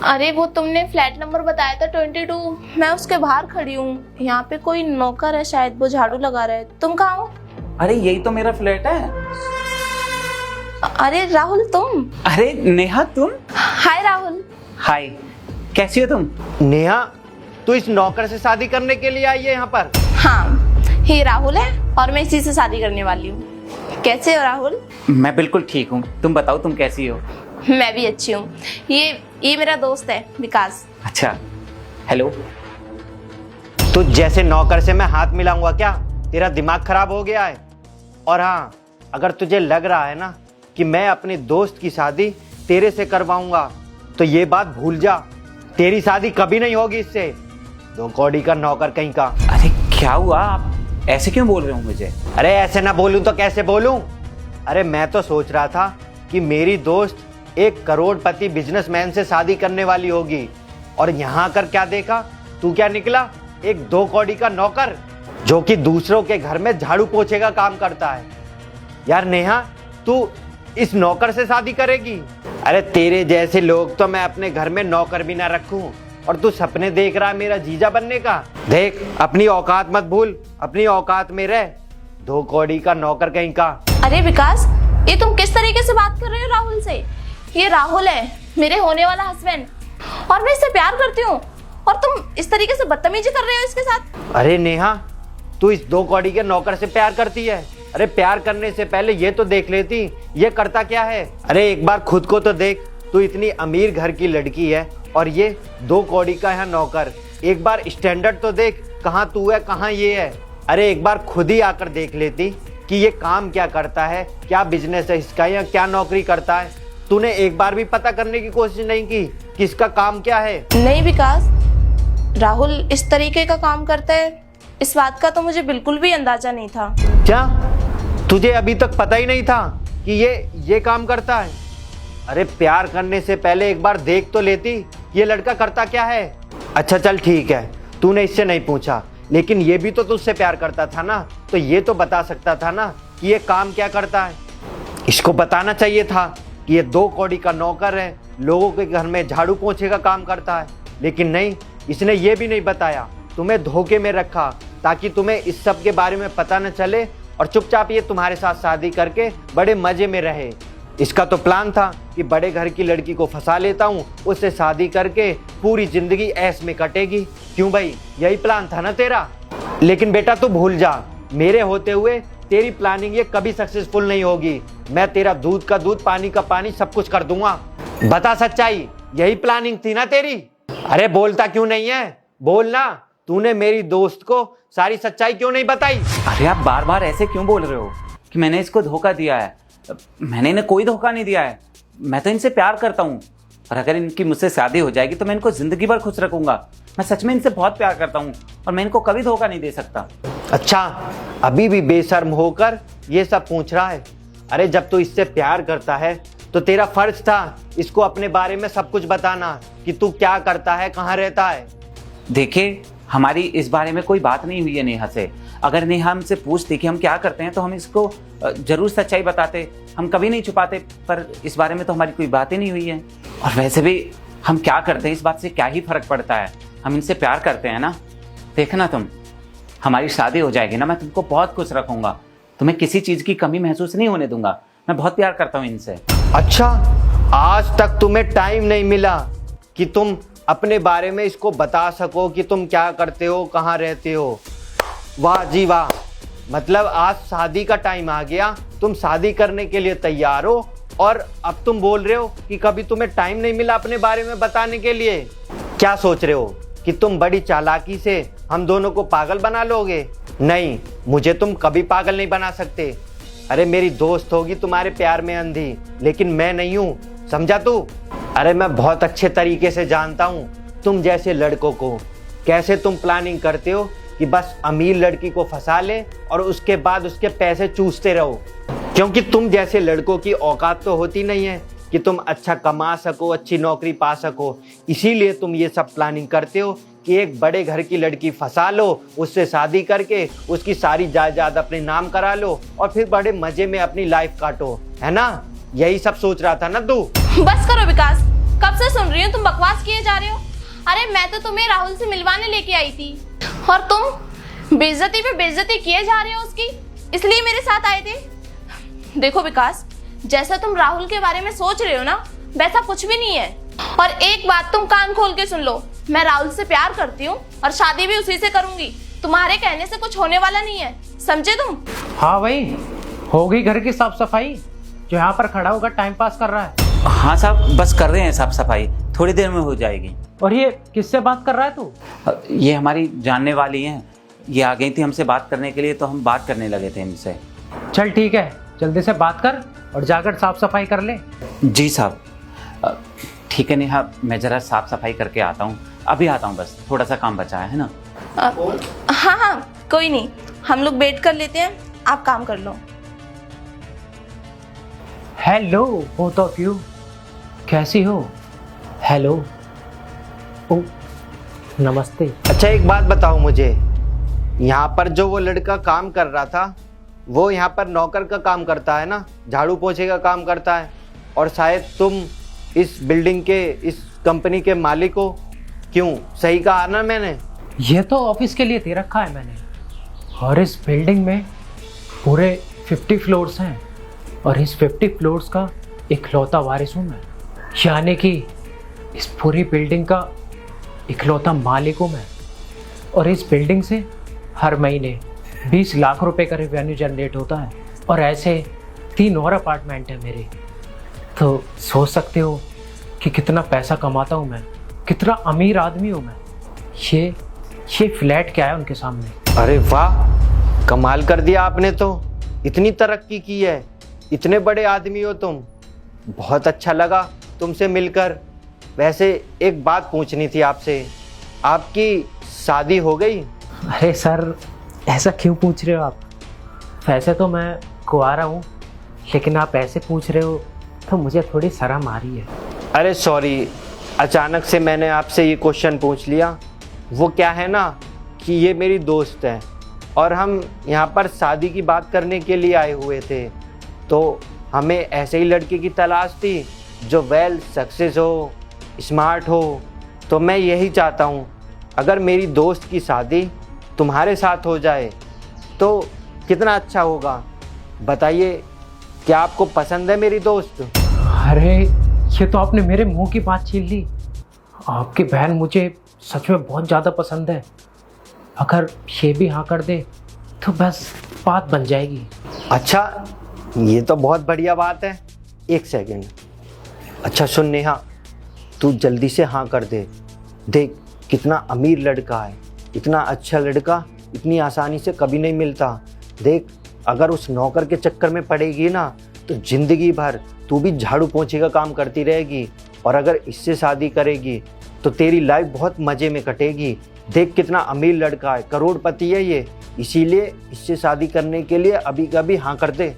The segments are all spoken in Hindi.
अरे वो तुमने फ्लैट नंबर बताया था 22, मैं उसके बाहर खड़ी हूँ। यहाँ पे कोई नौकर है, शायद वो झाड़ू लगा रहा है। तुम कहाँ हो? अरे यही तो मेरा फ्लैट है। अरे राहुल तुम? अरे नेहा तुम? हाय राहुल। हाय, कैसी हो तुम? नेहा, तू इस नौकर से शादी करने के लिए आई है यहाँ पर? हाँ, ये राहुल है और मैं इसी से शादी करने वाली हूँ। कैसे हो राहुल? मैं बिल्कुल ठीक हूँ, तुम बताओ तुम कैसी हो? मैं भी अच्छी हूँ। ये मेरा दोस्त है विकास। अच्छा, हेलो। तो जैसे नौकर से मैं हाथ मिलाऊंगा क्या? तेरा दिमाग खराब हो गया है? और हाँ, अगर तुझे लग रहा है ना कि मैं अपने दोस्त की शादी तेरे से करवाऊंगा तो ये बात भूल जा। तेरी शादी कभी नहीं होगी इससे। 2 कौड़ी का नौकर कहीं का। अरे क्या हुआ, आप ऐसे क्यों बोल रहे हो मुझे? अरे ऐसे ना बोलूं तो कैसे बोलूं? अरे मैं तो सोच रहा था कि मेरी दोस्त एक करोड़पति बिजनेसमैन से शादी करने वाली होगी, और यहाँ आकर क्या देखा? तू क्या निकला? एक 2 कौड़ी का नौकर जो कि दूसरों के घर में झाड़ू पोछे का काम करता है। यार नेहा, तू इस नौकर से शादी करेगी? अरे तेरे जैसे लोग तो मैं अपने घर में नौकर भी ना रखूं, और तू सपने देख रहा है मेरा जीजा बनने का। देख, अपनी औकात मत भूल, अपनी औकात में रह। 2 कौड़ी का नौकर कहीं का। अरे विकास, ये तुम किस तरीके से बात कर रहे हो राहुल से? ये राहुल है, मेरे होने वाला हस्बैंड, और मैं इससे प्यार करती हूँ, और तुम इस तरीके से बदतमीजी कर रहे हो इसके साथ। अरे नेहा, तू इस 2 कौड़ी के नौकर से प्यार करती है? अरे प्यार करने से पहले ये तो देख लेती ये करता क्या है। अरे एक बार खुद को तो देख, तू इतनी अमीर घर की लड़की है और ये 2 कौड़ी का है नौकर। एक बार स्टैंडर्ड तो देख, कहाँ तू है कहाँ ये है। अरे एक बार खुद ही आकर देख लेती कि ये काम क्या करता है, क्या बिजनेस है इसका, या क्या नौकरी करता है। तूने एक बार भी पता करने की कोशिश नहीं की कि इसका काम क्या है? नहीं विकास, राहुल इस तरीके का काम करता है, इस बात का तो मुझे बिल्कुल भी अंदाजा नहीं था। क्या तुझे अभी तक पता ही नहीं था कि ये काम करता है? अरे प्यार करने से पहले एक बार देख तो लेती ये लड़का करता क्या है। अच्छा चल ठीक है, तूने इससे नहीं पूछा, लेकिन ये भी तो तुझसे प्यार करता था ना, तो ये तो बता सकता था ना कि ये काम क्या करता है। इसको बताना चाहिए था कि ये 2 कौड़ी का नौकर है, लोगों के घर में झाड़ू पोछे का काम करता है। लेकिन नहीं, इसने ये भी नहीं बताया, तुम्हें धोखे में रखा ताकि तुम्हें इस सब के बारे में पता न चले, और चुपचाप ये तुम्हारे साथ शादी करके बड़े मजे में रहे। इसका तो प्लान था कि बड़े घर की लड़की को फंसा लेता हूँ, उससे शादी करके पूरी जिंदगी ऐश में कटेगी। क्यों भाई, यही प्लान था ना तेरा? लेकिन बेटा तू भूल जा, मेरे होते हुए तेरी प्लानिंग ये कभी सक्सेसफुल नहीं होगी। मैं तेरा दूध का दूध, पानी का पानी, सब कुछ कर दूंगा। बता सच्चाई, यही प्लानिंग थी ना तेरी? अरे बोलता क्यों नहीं है, बोलना। तूने मेरी दोस्त को सारी सच्चाई क्यों नहीं बताई? अरे आप बार बार ऐसे क्यों बोल रहे हो कि मैंने इसको धोखा दिया है? मैंने इन्हें कोई धोखा नहीं दिया है। मैं तो इनसे प्यार करता हूँ, और अगर इनकी मुझसे शादी हो जाएगी तो मैं इनको जिंदगी भर खुश रखूंगा। मैं सच में इनसे बहुत प्यार करता हूँ, और मैं इनको कभी धोखा नहीं दे सकता। अच्छा, अभी भी बेशर्म होकर ये सब पूछ रहा है? अरे जब तू इससे प्यार करता है तो तेरा फर्ज था इसको अपने बारे में सब कुछ बताना कि तू क्या करता है, कहाँ रहता है। देखिए, हमारी इस बारे में कोई बात नहीं हुई है नेहा से। अगर नेहा हमसे पूछती कि हम क्या करते हैं तो हम इसको जरूर सच्चाई बताते, हम कभी नहीं छुपाते, पर इस बारे में तो हमारी कोई बात ही नहीं हुई है। और वैसे भी हम क्या करते हैं इस बात से क्या ही फर्क पड़ता है, हम इनसे प्यार करते हैं ना। देखना तुम, हमारी शादी हो जाएगी ना, मैं तुमको बहुत खुश रखूंगा, तुम्हें किसी चीज की कमी महसूस नहीं होने दूंगा। मैं बहुत प्यार करता हूँ इनसे। अच्छा, आज तक तुम्हें टाइम नहीं मिला कि तुम अपने बारे में इसको बता सको कि तुम क्या करते हो, कहाँ रहते हो। वाह जी वाह, मतलब आज शादी का टाइम आ गया, तुम शादी करने के लिए तैयार हो, और अब तुम बोल रहे हो कि कभी तुम्हें टाइम नहीं मिला अपने बारे में बताने के लिए। क्या सोच रहे हो कि तुम बड़ी चालाकी से हम दोनों को पागल बना लोगे? नहीं, मुझे तुम कभी पागल नहीं बना सकते। अरे मेरी दोस्त होगी तुम्हारे प्यार में अंधी, लेकिन मैं नहीं हूँ, समझा तू? अरे मैं बहुत अच्छे तरीके से जानता हूँ तुम जैसे लड़कों को, कैसे तुम प्लानिंग करते हो कि बस अमीर लड़की को फंसा ले और उसके बाद उसके पैसे चूसते रहो। क्योंकि तुम जैसे लड़कों की औकात तो होती नहीं है कि तुम अच्छा कमा सको, अच्छी नौकरी पा सको। इसीलिए तुम ये सब प्लानिंग करते हो कि एक बड़े घर की लड़की फंसा लो, उससे शादी करके उसकी सारी जायदाद अपने नाम करा लो, और फिर बड़े मजे में अपनी लाइफ काटो, है ना? यही सब सोच रहा था ना तू? बस करो विकास, कब से सुन रही हूँ तुम बकवास किए जा रहे हो। अरे मैं तो तुम्हें राहुल से मिलवाने लेके आई थी और तुम बेइज्जती पे बेइज्जती किए जा रहे हो उसकी, इसलिए मेरे साथ आए थे। देखो विकास, जैसा तुम राहुल के बारे में सोच रहे हो ना, वैसा कुछ भी नहीं है। और एक बात तुम कान खोल के सुन लो, मैं राहुल से प्यार करती हूँ और शादी भी उसी से करूंगी। तुम्हारे कहने से कुछ होने वाला नहीं है, समझे तुम? हाँ भाई, हो गई घर की साफ सफाई? जो यहाँ पर खड़ा होकर टाइम पास कर रहा है। हाँ साहब, बस कर रहे हैं साफ सफाई, थोड़ी देर में हो जाएगी। और ये किससे बात कर रहा है तू? ये हमारी जानने वाली हैं, ये आ गई थी हमसे बात करने के लिए, तो हम बात करने लगे थे इनसे। चल ठीक है, जल्दी से बात कर और जाकर साफ सफाई कर ले। जी साहब। ठीक है नेहा, मैं ज़रा साफ सफाई करके आता हूँ, अभी आता हूँ, बस थोड़ा सा काम बचा है ना। हाँ हाँ कोई नहीं, हम लोग वेट कर लेते हैं, आप काम कर लो। हेलो बोथ ऑफ यू, कैसी हो? हेलो, ओ नमस्ते। अच्छा एक बात बताओ मुझे, यहाँ पर जो वो लड़का काम कर रहा था, वो यहाँ पर नौकर का काम करता है ना, झाड़ू पोछे का काम करता है, और शायद तुम इस बिल्डिंग के, इस कंपनी के मालिक हो। क्यों, सही कहा ना मैंने? ये तो ऑफिस के लिए दे रखा है मैंने, और इस बिल्डिंग में पूरे 50 फ्लोर्स हैं, और इस 50 फ्लोर्स का इकलौता वारिस हूँ मैं, यानी कि इस पूरी बिल्डिंग का इकलौता मालिक हूँ मैं। और इस बिल्डिंग से हर महीने 20 लाख रुपए का रेवेन्यू जनरेट होता है, और ऐसे 3 और अपार्टमेंट हैं मेरे। तो सोच सकते हो कि कितना पैसा कमाता हूँ मैं, कितना अमीर आदमी हूँ मैं। ये फ्लैट क्या है उनके सामने। अरे वाह, कमाल कर दिया आपने तो, इतनी तरक्की की है, इतने बड़े आदमी हो तुम। बहुत अच्छा लगा तुमसे मिलकर। वैसे एक बात पूछनी थी आपसे, आपकी शादी हो गई? अरे सर, ऐसा क्यों पूछ रहे हो आप? वैसे तो मैं कुंवारा हूँ, लेकिन आप ऐसे पूछ रहे हो तो मुझे थोड़ी शर्म आ रही है। अरे सॉरी, अचानक से मैंने आपसे ये क्वेश्चन पूछ लिया। वो क्या है ना कि ये मेरी दोस्त है, और हम यहाँ पर शादी की बात करने के लिए आए हुए थे। तो हमें ऐसे ही लड़के की तलाश थी जो वेल सक्सेस हो, स्मार्ट हो। तो मैं यही चाहता हूँ, अगर मेरी दोस्त की शादी तुम्हारे साथ हो जाए तो कितना अच्छा होगा। बताइए, क्या आपको पसंद है मेरी दोस्त? अरे ये तो आपने मेरे मुंह की बात छीन ली। आपकी बहन मुझे सच में बहुत ज़्यादा पसंद है। अगर ये भी हाँ कर दे तो बस बात बन जाएगी। अच्छा, ये तो बहुत बढ़िया बात है। एक सेकेंड। अच्छा सुन नेहा, तू जल्दी से हाँ कर दे। देख कितना अमीर लड़का है, इतना अच्छा लड़का इतनी आसानी से कभी नहीं मिलता। देख, अगर उस नौकर के चक्कर में पड़ेगी ना तो जिंदगी भर तू भी झाड़ू पोंछे का काम करती रहेगी, और अगर इससे शादी करेगी तो तेरी लाइफ बहुत मज़े में कटेगी। देख कितना अमीर लड़का है, करोड़पति है ये, इसीलिए इससे शादी करने के लिए अभी कभी हाँ कर दे।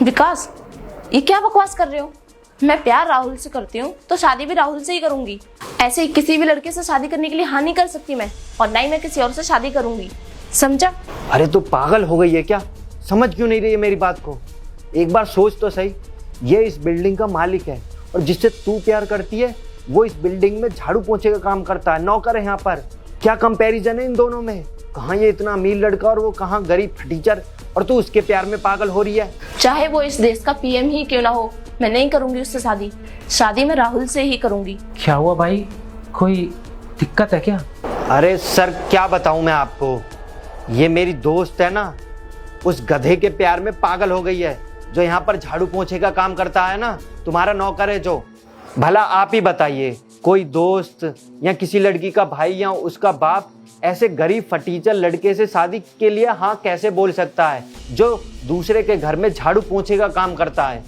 विकास, ये क्या बकवास कर रहे हो? मैं प्यार राहुल से करती हूँ तो शादी भी राहुल से ही करूंगी। ऐसे ही किसी भी लड़के से शादी करने के लिए हाँ नहीं कर सकती मैं, और ना ही मैं किसी और से शादी करूंगी, समझा? अरे तू पागल हो गई है क्या? समझ क्यों नहीं रही है मेरी बात को? एक बार सोच तो सही, ये इस बिल्डिंग का मालिक है, और जिससे तू प्यार करती है वो इस बिल्डिंग में झाड़ू पोंछे का काम करता है, नौकर है यहाँ पर। क्या कंपैरिजन है इन दोनों में? कहाँ ये इतना अमीर लड़का और वो कहाँ गरीब फटीचर, और तू उसके प्यार में पागल हो रही है। चाहे वो इस देश का पीएम ही क्यों ना हो, मैं नहीं करूंगी उससे शादी। शादी मैं राहुल से ही करूंगी। क्या हुआ भाई, कोई दिक्कत है क्या? अरे सर, क्या बताऊं मैं आपको, ये मेरी दोस्त है ना, उस गधे के प्यार में पागल हो गई है, जो यहाँ पर झाड़ू पोंछे का काम करता है ना, तुम्हारा नौकर है जो। भला आप ही बताइए, कोई दोस्त या किसी लड़की का भाई या उसका बाप ऐसे गरीब फटीचर लड़के से शादी के लिए हाँ कैसे बोल सकता है, जो दूसरे के घर में झाड़ू पोंछे का काम करता है?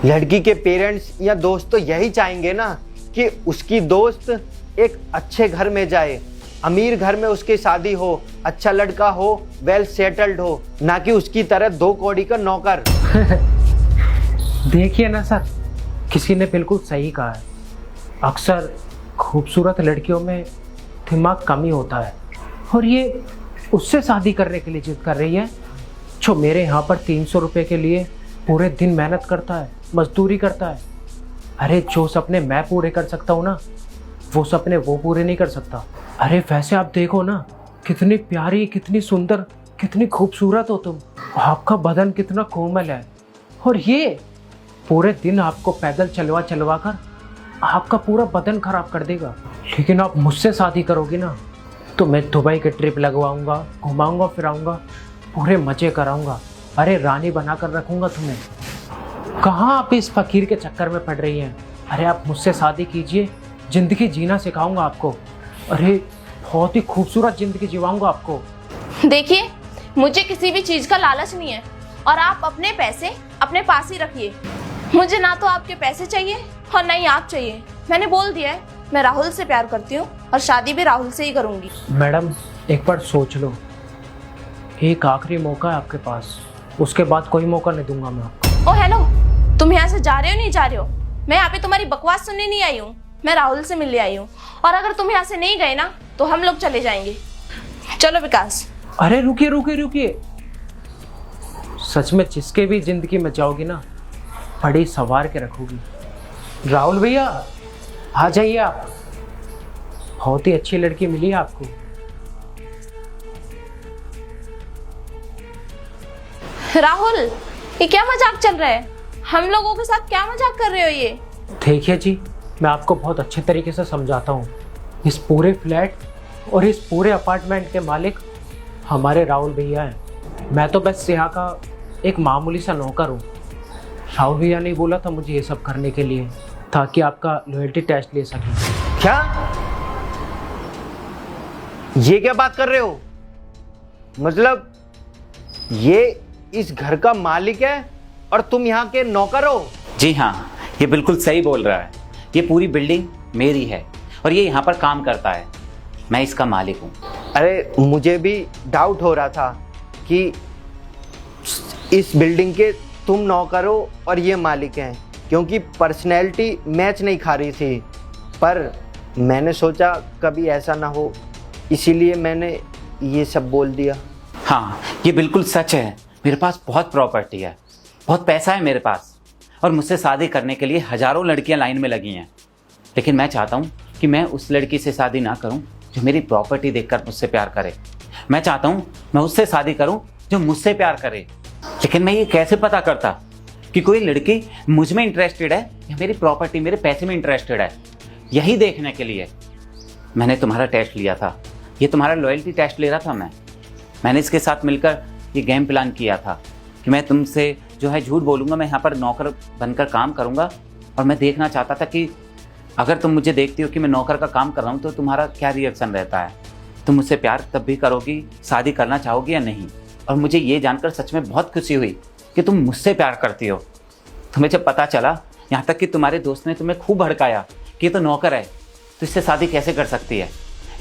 लड़की के पेरेंट्स या दोस्त तो यही चाहेंगे ना कि उसकी दोस्त एक अच्छे घर में जाए, अमीर घर में उसकी शादी हो, अच्छा लड़का हो, वेल सेटल्ड हो, ना कि उसकी तरह 2 कौड़ी का नौकर। देखिए ना सर, किसी ने बिल्कुल सही कहा है। अक्सर खूबसूरत लड़कियों में दिमाग कम ही होता है, और ये उससे शादी करने के लिए जिद कर रही है जो मेरे यहाँ पर 300 रुपये के लिए पूरे दिन मेहनत करता है, मजदूरी करता है। अरे जो सपने मैं पूरे कर सकता हूँ ना, वो सपने वो पूरे नहीं कर सकता। अरे वैसे आप देखो ना, कितनी प्यारी, कितनी सुंदर, कितनी खूबसूरत हो तुम। आपका बदन कितना कोमल है, और ये पूरे दिन आपको पैदल चलवा चलवा कर आपका पूरा बदन खराब कर देगा। लेकिन आप मुझसे शादी करोगी ना, तो मैं दुबई की ट्रिप लगवाऊंगा, घुमाऊंगा फिराऊंगा, पूरे मजे कराऊंगा। अरे रानी बना कर रखूंगा तुम्हें। कहाँ आप इस फकीर के चक्कर में पड़ रही हैं? अरे आप मुझसे शादी कीजिए, जिंदगी जीना सिखाऊंगा आपको। अरे बहुत ही खूबसूरत जिंदगी जीवाऊंगा आपको। देखिए, मुझे किसी भी चीज का लालच नहीं है, और आप अपने पैसे अपने पास ही रखिए। मुझे ना तो आपके पैसे चाहिए और ना ही आप चाहिए। मैंने बोल दिया है, मैं राहुल से प्यार करती हूँ और शादी भी राहुल से ही करूंगी। मैडम एक बार सोच लो, एक आखिरी मौका है आपके पास, उसके बाद कोई मौका नहीं दूंगा मैं आपको। ओ हेलो, तुम यहाँ से जा रहे हो नहीं जा रहे हो? मैं यहाँ पे तुम्हारी बकवास सुनने नहीं आई हूँ, मैं राहुल से मिलने आई हूँ। और अगर तुम यहाँ से नहीं गए ना, तो हम लोग चले जाएंगे। चलो विकास। अरे रुकिए रुकिए रुकिए, सच में जिसके भी जिंदगी में जाओगी ना, बड़ी संवार के रखोगी। राहुल भैया आ जाइए आप, बहुत ही अच्छी लड़की मिली है आपको। राहुल, ये क्या मजाक चल रहा है? हम लोगों के साथ क्या मजाक कर रहे हो ये? देखिए जी, मैं आपको बहुत अच्छे तरीके से समझाता हूँ। इस पूरे फ्लैट और इस पूरे अपार्टमेंट के मालिक हमारे राहुल भैया हैं। मैं तो बस यहाँ का एक मामूली सा नौकर हूँ। राहुल भैया ने बोला था मुझे ये सब करने के लिए, ताकि आपका लॉयल्टी टेस्ट ले सकें। क्या? ये क्या बात कर रहे हो? मतलब ये इस घर का मालिक है और तुम यहाँ के नौकर हो? जी हाँ, ये बिल्कुल सही बोल रहा है। ये पूरी बिल्डिंग मेरी है और ये यहाँ पर काम करता है। मैं इसका मालिक हूँ। अरे मुझे भी डाउट हो रहा था कि इस बिल्डिंग के तुम नौकर हो और ये मालिक हैं, क्योंकि पर्सनैलिटी मैच नहीं खा रही थी। पर मैंने सोचा कभी ऐसा ना हो, इसीलिए मैंने ये सब बोल दिया। हाँ, ये बिल्कुल सच है। मेरे पास बहुत प्रॉपर्टी है, बहुत पैसा है मेरे पास, और मुझसे शादी करने के लिए हजारों लड़कियां लाइन में लगी हैं। लेकिन मैं चाहता हूँ कि मैं उस लड़की से शादी ना करूँ जो मेरी प्रॉपर्टी देखकर मुझसे प्यार करे। मैं चाहता हूँ मैं उससे शादी करूँ जो मुझसे प्यार करे। लेकिन मैं ये कैसे पता करता कि कोई लड़की मुझ में इंटरेस्टेड है या मेरी प्रॉपर्टी, मेरे पैसे में इंटरेस्टेड है? यही देखने के लिए मैंने तुम्हारा टेस्ट लिया था। ये तुम्हारा लॉयल्टी टेस्ट ले रहा था मैंने इसके साथ मिलकर ये गेम प्लान किया था कि मैं तुमसे जो है झूठ बोलूँगा, मैं यहाँ पर नौकर बनकर काम करूँगा। और मैं देखना चाहता था कि अगर तुम मुझे देखती हो कि मैं नौकर का काम कर रहा हूँ तो तुम्हारा क्या रिएक्शन रहता है। तुम मुझसे प्यार तब भी करोगी, शादी करना चाहोगी या नहीं? और मुझे ये जानकर सच में बहुत खुशी हुई कि तुम मुझसे प्यार करती हो। तुम्हें जब पता चला, यहाँ तक कि तुम्हारे दोस्त ने तुम्हें खूब भड़काया कि ये तो नौकर है, तो इससे शादी कैसे कर सकती है।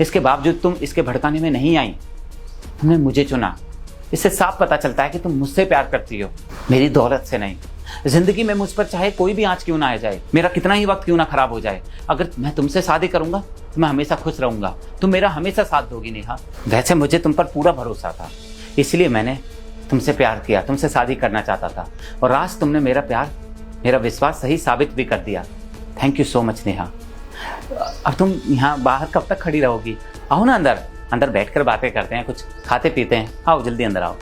इसके बावजूद तुम इसके भड़काने में नहीं आई, तुमने मुझे चुना। इससे साफ पता चलता है कि तुम मुझसे प्यार करती हो, मेरी दौलत से नहीं। जिंदगी में मुझ पर चाहे कोई भी आंच क्यों ना आ जाए, मेरा कितना ही वक्त क्यों ना खराब हो जाए, अगर मैं तुमसे शादी करूंगा तो मैं हमेशा खुश रहूंगा। तुम मेरा हमेशा साथ दोगी नेहा। वैसे मुझे तुम पर पूरा भरोसा था, इसलिए मैंने तुमसे प्यार किया, तुमसे शादी करना चाहता था। और आज तुमने मेरा प्यार, मेरा विश्वास सही साबित भी कर दिया। Thank you so much Neha. अब तुम यहाँ बाहर कब तक खड़ी रहोगी? आओ ना अंदर, अंदर बैठकर बातें करते हैं, कुछ खाते पीते हैं। आओ जल्दी अंदर आओ।